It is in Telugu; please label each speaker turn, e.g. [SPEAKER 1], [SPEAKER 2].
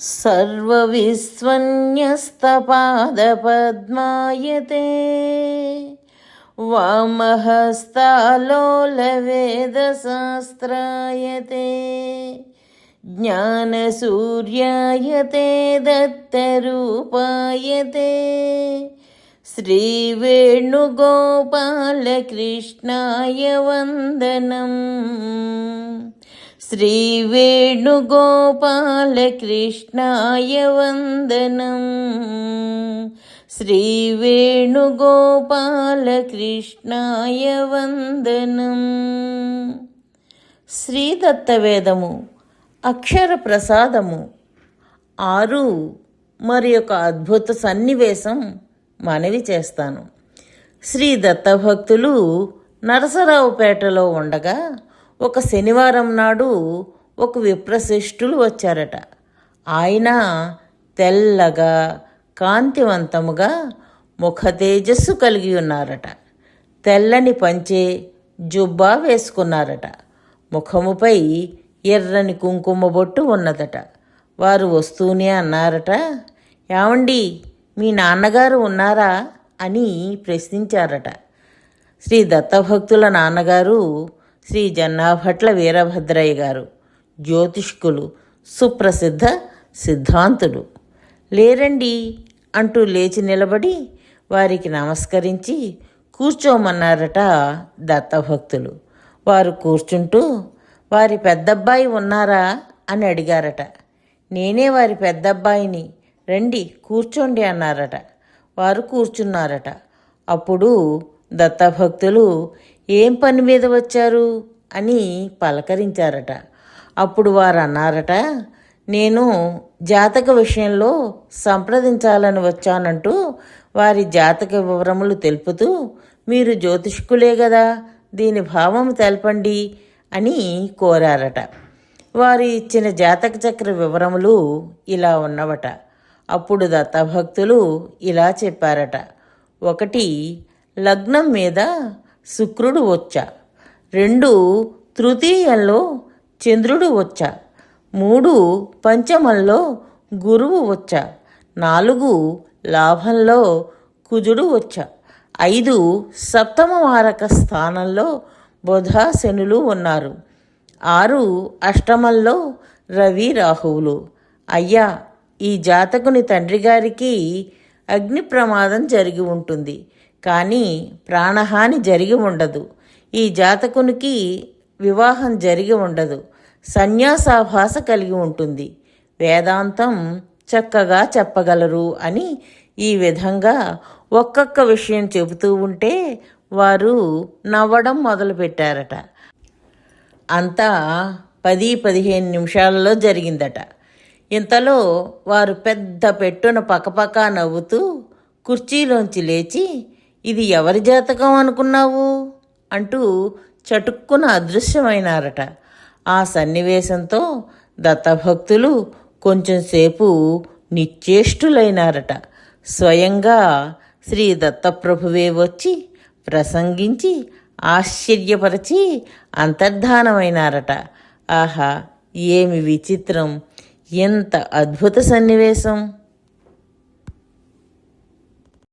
[SPEAKER 1] सर्वविस्वन्यस्तपादपद्मायते वामहस्तालोलवेदशास्त्रायते ज्ञानसूर्यायते दत्तरूपायते श्रीवेणुगोपालकृष्णाय वन्दनम्। श्रीवेणुगोपालकृष्णाय वन्दनम्। श्रीवेणुगोपालकृष्णाय वन्दनम्। శ్రీదత్తవేదము అక్షర ప్రసాదము 6 మరి ఒక అద్భుత సన్నివేశం మనవి చేస్తాను. శ్రీ దత్తభక్తులు నరసరావుపేటలో ఉండగా ఒక శనివారం నాడు ఒక విప్రశ్రేష్ఠులు వచ్చారట. ఆయన తెల్లగా కాంతివంతముగా ముఖ తేజస్సు కలిగి ఉన్నారట. తెల్లని పంచె జుబ్బా వేసుకున్నారట. ముఖముపై ఎర్రని కుంకుమ బొట్టు ఉన్నదట. వారు వస్తూనే అన్నారట, ఏమండి మీ నాన్నగారు ఉన్నారా అని ప్రశ్నించారట. శ్రీ దత్తభక్తుల నాన్నగారు శ్రీ జన్నాభట్ల వీరభద్రయ్య గారు, జ్యోతిష్కులు, సుప్రసిద్ధ సిద్ధాంతులు. లేరండి అంటూ లేచి నిలబడి వారికి నమస్కరించి కూర్చోమన్నారట దత్తభక్తులు. వారు కూర్చుంటూ వారి పెద్దబ్బాయి ఉన్నారా అని అడిగారట. నేనే వారి పెద్దబ్బాయిని, రండి కూర్చోండి అన్నారట. వారు కూర్చున్నారట. అప్పుడు దత్తభక్తులు ఏం పని మీద వచ్చారు అని పలకరించారట. అప్పుడు వారు అన్నారట, నేను జాతక విషయంలో సంప్రదించాలని వచ్చానంటూ వారి జాతక వివరములు తెలుపుతూ, మీరు జ్యోతిష్కులే కదా, దీని భావం తెలపండి అని కోరారట. వారు ఇచ్చిన జాతక చక్ర వివరములు ఇలా ఉన్నవట. అప్పుడు దత్తభక్తులు ఇలా చెప్పారట. 1 లగ్నం మీద శుక్రుడు వచ్చా, 2 తృతీయంలో చంద్రుడు వచ్చా, 3 పంచమంలో గురువు వచ్చా, 4 లాభంలో కుజుడు వచ్చా, 5 సప్తమ మారక స్థానంలో బుధ శనులు ఉన్నారు, 6 అష్టమంలో రవి రాహువులు. అయ్యా, ఈ జాతకుని తండ్రి గారికి అగ్ని ప్రమాదం జరిగి ఉంటుంది, కానీ ప్రాణహాని జరిగి ఉండదు. ఈ జాతకునికి వివాహం జరిగి ఉండదు, సన్యాసాభాస కలిగి ఉంటుంది, వేదాంతం చక్కగా చెప్పగలరు అని ఈ విధంగా ఒక్కొక్క విషయం చెబుతూ ఉంటే వారు నవ్వడం మొదలుపెట్టారట. అంతా 10-15 నిమిషాలలో జరిగిందట. ఇంతలో వారు పెద్ద పెట్టున పకపక నవ్వుతూ కుర్చీలోంచి లేచి, ఇది ఎవరి జాతకం అనుకున్నావు అంటూ చటుక్కున అదృశ్యమైనారట. ఆ సన్నివేశంతో దత్తభక్తులు కొంచెంసేపు నిశ్చేష్టులైనారట. స్వయంగా శ్రీ దత్తప్రభువే వచ్చి ప్రసంగించి ఆశ్చర్యపరిచి అంతర్ధానమైనారట. ఆహా, ఏమి విచిత్రం! ఎంత అద్భుత సన్నివేశం!